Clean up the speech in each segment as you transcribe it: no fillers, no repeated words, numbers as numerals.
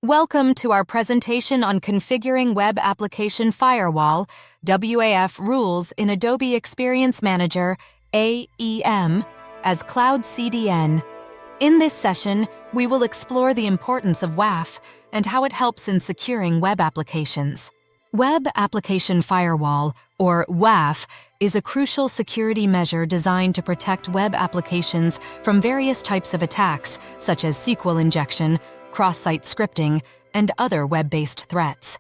Welcome to our presentation on configuring Web Application Firewall, WAF rules in Adobe Experience Manager, AEM, as Cloud CDN. In this session, we will explore the importance of WAF and how it helps in securing web applications. Web Application Firewall, or WAF, is a crucial security measure designed to protect web applications from various types of attacks, such as SQL injection, cross-site scripting, and other web-based threats.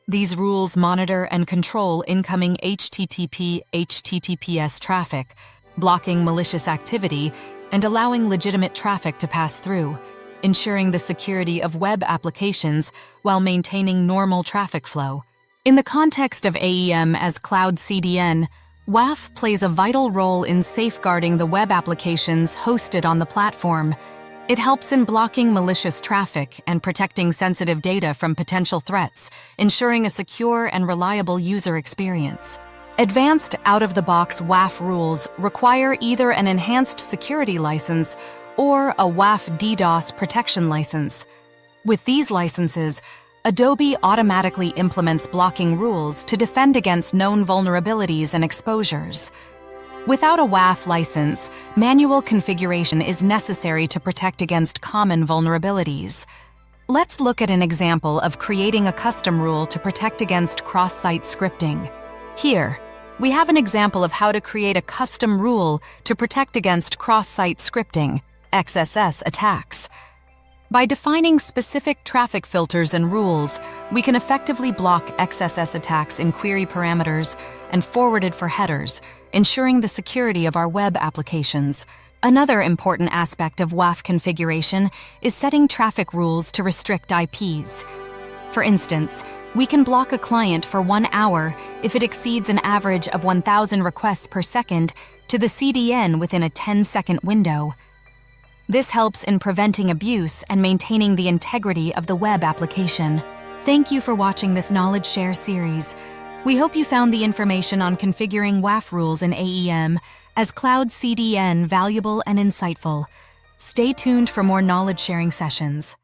These rules monitor and control incoming HTTP/HTTPS traffic, blocking malicious activity and allowing legitimate traffic to pass through, ensuring the security of web applications while maintaining normal traffic flow. In the context of AEM as Cloud CDN, WAF plays a vital role in safeguarding the web applications hosted on the platform. It helps in blocking malicious traffic and protecting sensitive data from potential threats, ensuring a secure and reliable user experience. Advanced out-of-the-box WAF rules require either an enhanced security license or a WAF DDoS protection license. With these licenses, Adobe automatically implements blocking rules to defend against known vulnerabilities and exposures. Without a WAF license, manual configuration is necessary to protect against common vulnerabilities. Let's look at an example of creating a custom rule to protect against cross-site scripting. Here, we have an example of how to create a custom rule to protect against cross-site scripting, XSS attacks. By defining specific traffic filters and rules, we can effectively block XSS attacks in query parameters and forwarded for headers, ensuring the security of our web applications. Another important aspect of WAF configuration is setting traffic rules to restrict IPs. For instance, we can block a client for 1 hour if it exceeds an average of 1,000 requests per second to the CDN within a 10-second window. This helps in preventing abuse and maintaining the integrity of the web application. Thank you for watching this Knowledge Share series. We hope you found the information on configuring WAF rules in AEM as Cloud CDN valuable and insightful. Stay tuned for more knowledge sharing sessions.